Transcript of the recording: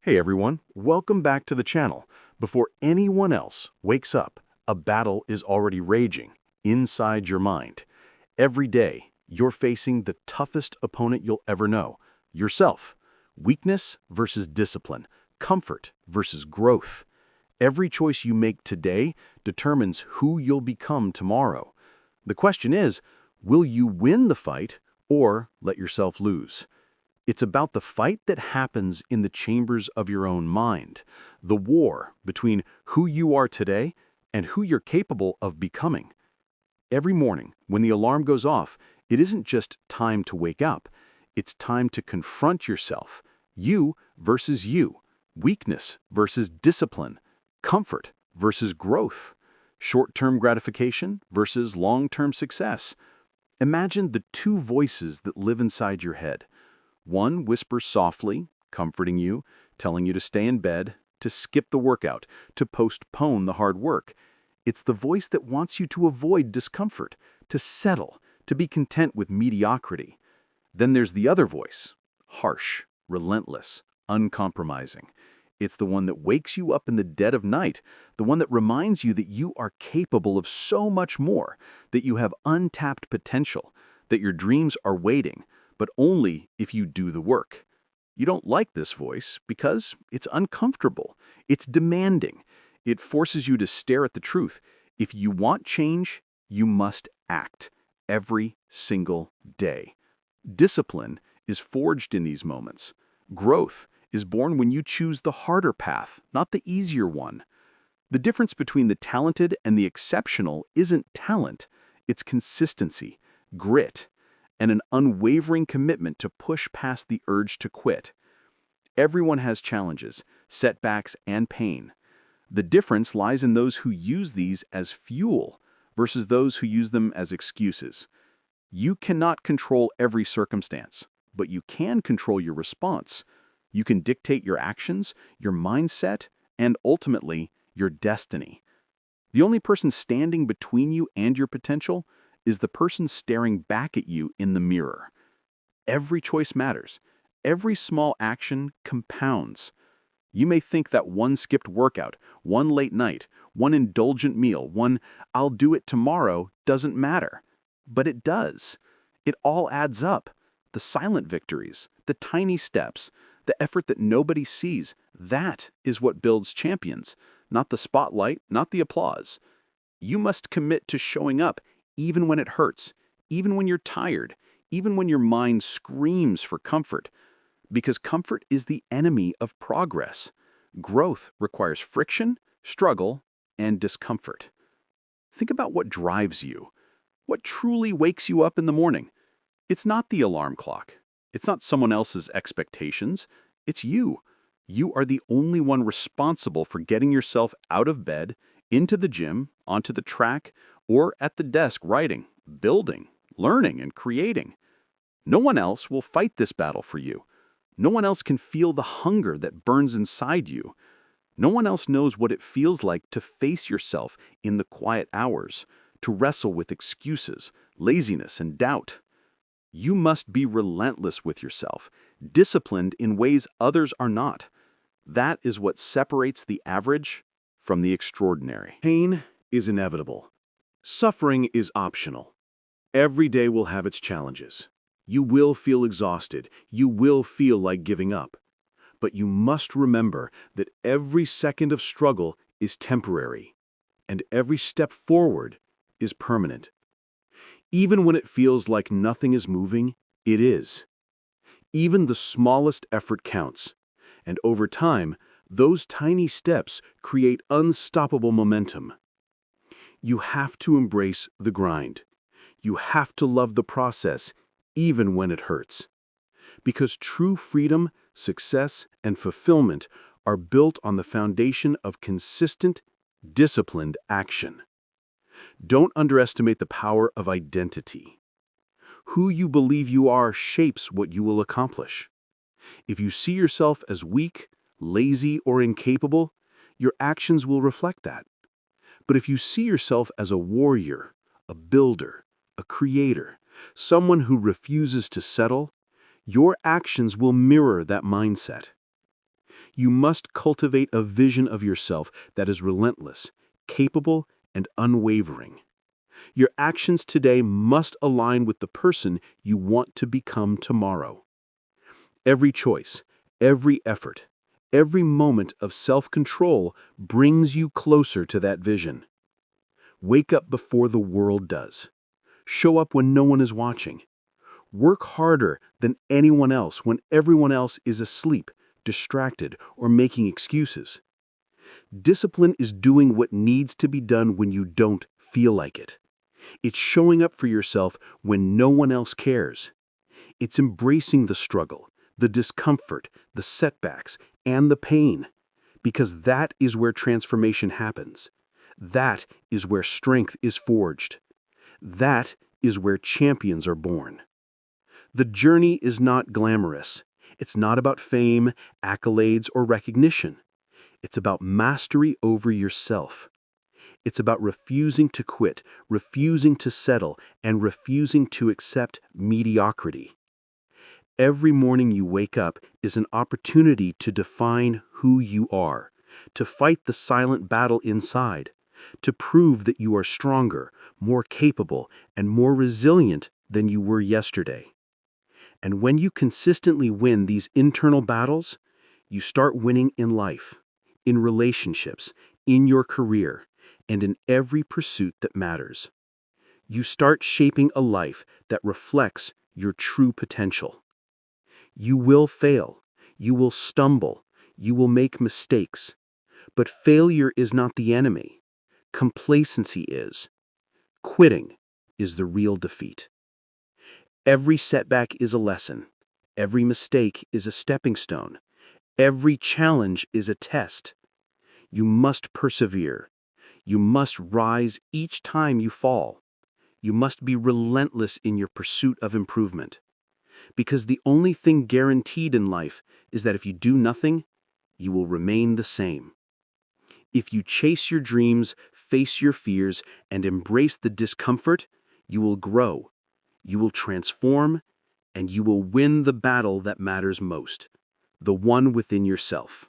Hey everyone, welcome back to the channel. Before anyone else wakes up, a battle is already raging inside your mind. Every day, you're facing the toughest opponent you'll ever know, yourself. Weakness versus discipline, comfort versus growth. Every choice you make today determines who you'll become tomorrow. The question is, will you win the fight or let yourself lose? It's about the fight that happens in the chambers of your own mind, the war between who you are today and who you're capable of becoming. Every morning, when the alarm goes off, it isn't just time to wake up. It's time to confront yourself. You versus you. Weakness versus discipline. Comfort versus growth. Short-term gratification versus long-term success. Imagine the two voices that live inside your head. One whispers softly, comforting you, telling you to stay in bed, to skip the workout, to postpone the hard work. It's the voice that wants you to avoid discomfort, to settle, to be content with mediocrity. Then there's the other voice, harsh, relentless, uncompromising. It's the one that wakes you up in the dead of night, the one that reminds you that you are capable of so much more, that you have untapped potential, that your dreams are waiting, but only if you do the work. You don't like this voice because it's uncomfortable, it's demanding. It forces you to stare at the truth. If you want change, you must act every single day. Discipline is forged in these moments. Growth is born when you choose the harder path, not the easier one. The difference between the talented and the exceptional isn't talent, it's consistency, grit, and an unwavering commitment to push past the urge to quit. Everyone has challenges, setbacks, and pain. The difference lies in those who use these as fuel versus those who use them as excuses. You cannot control every circumstance, but you can control your response. You can dictate your actions, your mindset, and ultimately, your destiny. The only person standing between you and your potential is the person staring back at you in the mirror. Every choice matters. Every small action compounds. You may think that one skipped workout, one late night, one indulgent meal, one "I'll do it tomorrow" doesn't matter. But it does. It all adds up. The silent victories, the tiny steps, the effort that nobody sees, that is what builds champions. Not the spotlight, not the applause. You must commit to showing up even when it hurts, even when you're tired, even when your mind screams for comfort. Because comfort is the enemy of progress. Growth requires friction, struggle, and discomfort. Think about what drives you. What truly wakes you up in the morning? It's not the alarm clock. It's not someone else's expectations. It's you. You are the only one responsible for getting yourself out of bed, into the gym, onto the track, or at the desk writing, building, learning, and creating. No one else will fight this battle for you. No one else can feel the hunger that burns inside you. No one else knows what it feels like to face yourself in the quiet hours, to wrestle with excuses, laziness, and doubt. You must be relentless with yourself, disciplined in ways others are not. That is what separates the average from the extraordinary. Pain is inevitable. Suffering is optional. Every day will have its challenges. You will feel exhausted. You will feel like giving up. But you must remember that every second of struggle is temporary, and every step forward is permanent. Even when it feels like nothing is moving, it is. Even the smallest effort counts, and over time, those tiny steps create unstoppable momentum. You have to embrace the grind. You have to love the process, even when it hurts. Because true freedom, success, and fulfillment are built on the foundation of consistent, disciplined action. Don't underestimate the power of identity. Who you believe you are shapes what you will accomplish. If you see yourself as weak, lazy, or incapable, your actions will reflect that. But if you see yourself as a warrior, a builder, a creator, someone who refuses to settle, your actions will mirror that mindset. You must cultivate a vision of yourself that is relentless, capable, and unwavering. Your actions today must align with the person you want to become tomorrow. Every choice, every effort, every moment of self-control brings you closer to that vision. Wake up before the world does. Show up when no one is watching. Work harder than anyone else when everyone else is asleep, distracted, or making excuses. Discipline is doing what needs to be done when you don't feel like it. It's showing up for yourself when no one else cares. It's embracing the struggle, the discomfort, the setbacks, and the pain, because that is where transformation happens. That is where strength is forged. That is where champions are born. The journey is not glamorous. It's not about fame, accolades, or recognition. It's about mastery over yourself. It's about refusing to quit, refusing to settle, and refusing to accept mediocrity. Every morning you wake up is an opportunity to define who you are, to fight the silent battle inside, to prove that you are stronger, more capable, and more resilient than you were yesterday. And when you consistently win these internal battles, you start winning in life, in relationships, in your career, and in every pursuit that matters. You start shaping a life that reflects your true potential. You will fail, you will stumble, you will make mistakes, but failure is not the enemy. Complacency is. Quitting is the real defeat. Every setback is a lesson. Every mistake is a stepping stone. Every challenge is a test. You must persevere. You must rise each time you fall. You must be relentless in your pursuit of improvement. Because the only thing guaranteed in life is that if you do nothing, you will remain the same. If you chase your dreams, face your fears, and embrace the discomfort, you will grow, you will transform, and you will win the battle that matters most, the one within yourself.